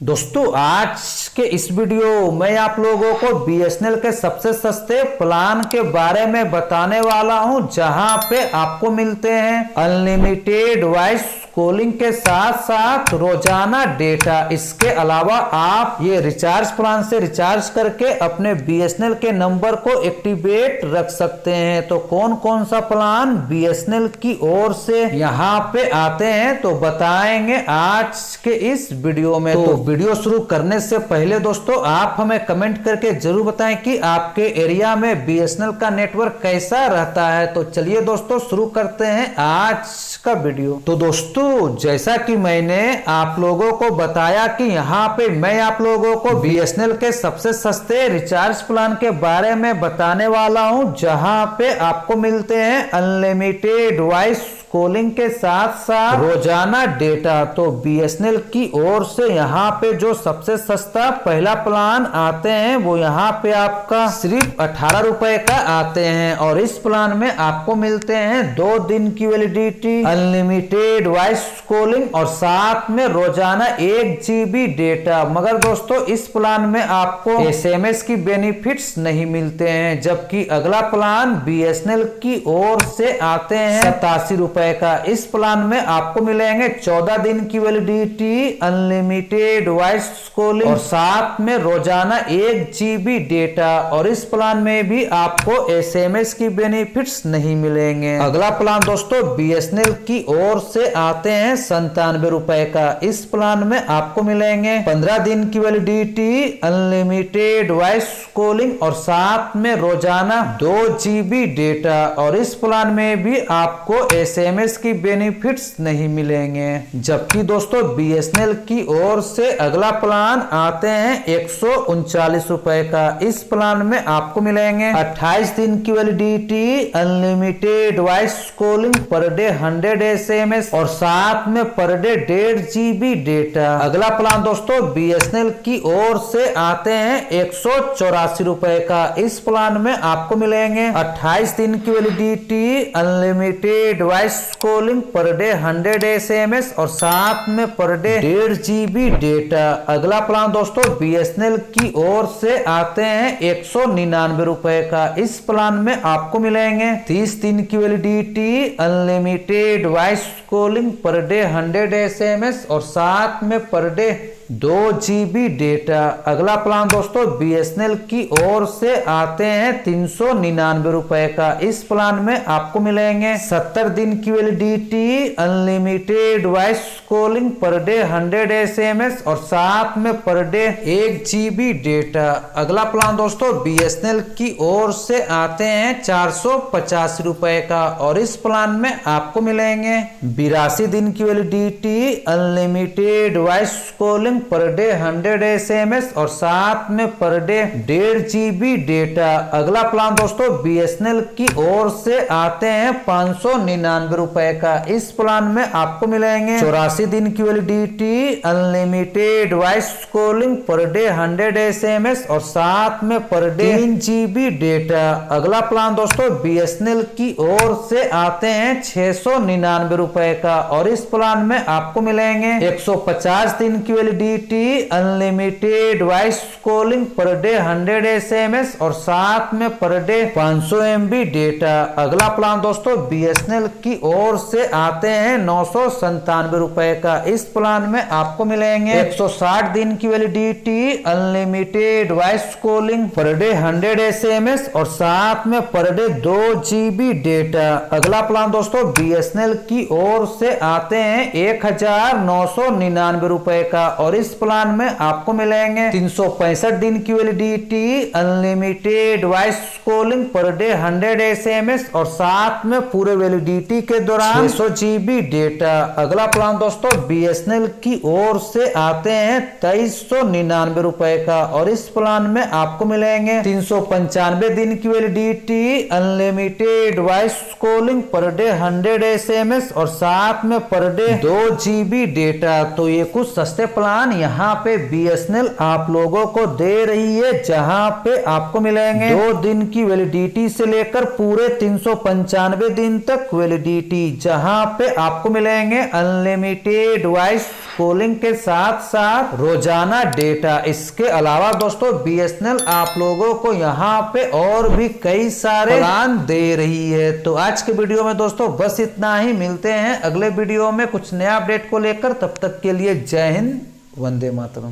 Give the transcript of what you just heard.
दोस्तों आज के इस वीडियो में आप लोगों को बीएसएनएल के सबसे सस्ते प्लान के बारे में बताने वाला हूं, जहां पे आपको मिलते हैं अनलिमिटेड वॉइस कॉलिंग के साथ साथ रोजाना डेटा। इसके अलावा आप ये रिचार्ज प्लान से रिचार्ज करके अपने बीएसएनएल के नंबर को एक्टिवेट रख सकते हैं। तो कौन कौन सा प्लान बीएसएनएल की ओर से यहाँ पे आते हैं तो बताएंगे आज के इस वीडियो में। तो वीडियो शुरू करने से पहले दोस्तों आप हमें कमेंट करके जरूर बताएं कि आपके एरिया में बीएसएनएल का नेटवर्क कैसा रहता है। तो चलिए दोस्तों शुरू करते हैं आज का वीडियो। तो दोस्तों जैसा कि मैंने आप लोगों को बताया कि यहाँ पे मैं आप लोगों को बीएसएनएल के सबसे सस्ते रिचार्ज प्लान के बारे में बताने वाला हूँ, जहाँ पे आपको मिलते हैं अनलिमिटेड वॉइस कॉलिंग के साथ साथ रोजाना डेटा। तो बीएसएनएल की ओर से यहाँ पे जो सबसे सस्ता पहला प्लान आते हैं वो यहाँ पे आपका सिर्फ 18 रुपए का आते हैं, और इस प्लान में आपको मिलते हैं 2 दिन की वैलिडिटी, अनलिमिटेड वॉइस कॉलिंग और साथ में रोजाना 1 GB डेटा। मगर दोस्तों इस प्लान में आपको एसएमएस की बेनिफिट्स नहीं मिलते हैं, जबकि अगला प्लान बीएसएनएल की ओर से आते हैं 87 रुपए का। इस प्लान में आपको मिलेंगे 14 दिन की वैलिडिटी, अनलिमिटेड वॉइस कॉलिंग और साथ में रोजाना 1 GB डेटा, और इस प्लान में भी आपको एसएमएस की बेनिफिट्स नहीं मिलेंगे। अगला प्लान दोस्तों बीएसएनएल की ओर से आते हैं 97 रुपए का। इस प्लान में आपको मिलेंगे 15 दिन की वैलिडिटी, अनलिमिटेड वॉइस कॉलिंग और साथ में रोजाना 2 GB डेटा, और इस प्लान में भी आपको एसएमएस की बेनिफिट्स नहीं मिलेंगे। जबकि दोस्तों बीएसएनएल की ओर से अगला प्लान आते हैं 139 रुपए का। इस प्लान में आपको मिलेंगे 28 दिन की validity, unlimited voice calling, per day 100 SMS और साथ में पर डे 1.5 GB डेटा। अगला प्लान दोस्तों बीएसएनएल की ओर से आते हैं 184 रुपए का। इस प्लान में आपको मिलेंगे 28 दिन की validity, unlimited voice calling, per day 100 SMS और साथ में पर डे 1.5 GB डेटा। अगला प्लान दोस्तों बीएसएनएल की ओर से आते हैं 199 रुपए का। इस प्लान में आपको मिलेंगे 30 दिन की validity, unlimited voice calling, per day 100 SMS और साथ में पर डे 2 GB डेटा। अगला प्लान दोस्तों बीएसएनएल की ओर से आते हैं 399 रुपए का। इस प्लान में आपको मिलेंगे 70 दिन की validity, unlimited voice calling, per day 100 SMS और साथ में पर डे 1 GB डेटा। अगला प्लान दोस्तों बीएसएनएल की ओर से आते हैं 485 रुपए का, और इस प्लान में आपको मिलेंगे 82 दिन की validity, unlimited voice calling, per day 100 SMS और साथ में पर डे 1.5 GB डेटा। अगला प्लान दोस्तों बीएसएनएल की ओर से आते हैं 599 रुपए का। इस प्लान में आपको मिलेंगे 84 दिन की validity, unlimited voice calling, per day 100 SMS और साथ में पर डे 3 GB डेटा। अगला प्लान दोस्तों बीएसएनएल की ओर से आते हैं 699 रुपए का, और इस प्लान में आपको मिलेंगे 150 दिन की validity, unlimited voice calling, per day 100 SMS और साथ में पर डे 500 MB डेटा। अगला प्लान दोस्तों बीएसएनएल की ओर से आते हैं 997 रुपए का। इस प्लान में आपको मिलेंगे 160 दिन की validity, unlimited voice calling, per day 100 SMS और साथ में पर डे 2 GB डेटा। अगला प्लान दोस्तों बीएसएनएल की ओर से आते हैं 1999 रुपए का, और इस प्लान में आपको मिलेंगे 365 दिन की validity, unlimited voice calling, per day 100 SMS और साथ में पूरे वैलिडिटी के दौरान 600 GB डेटा। अगला प्लान दोस्तों बीएसएनएल की ओर से आते हैं 2399 रुपए का, और इस प्लान में आपको मिलेंगे 395 दिन की validity, unlimited voice calling, per day 100 SMS और साथ में पर डे 2 GB डेटा। तो ये कुछ सस्ते प्लान प्लान यहाँ पे बीएसएनएल आप लोगों को दे रही है, जहां पे आपको मिलेंगे 2 दिन की वैलिडिटी से लेकर पूरे 395 दिन तक वैलिडिटी, जहां पे आपको मिलेंगे अनलिमिटेड वॉइस कॉलिंग के साथ साथ रोजाना डेटा। इसके अलावा दोस्तों बीएसएनएल आप लोगों को यहाँ पे और भी कई सारे प्लान दे रही है। तो आज के वीडियो में दोस्तों बस इतना ही, मिलते हैं अगले वीडियो में कुछ नया अपडेट को लेकर। तब तक के लिए जय हिंद, वंदे मातरम।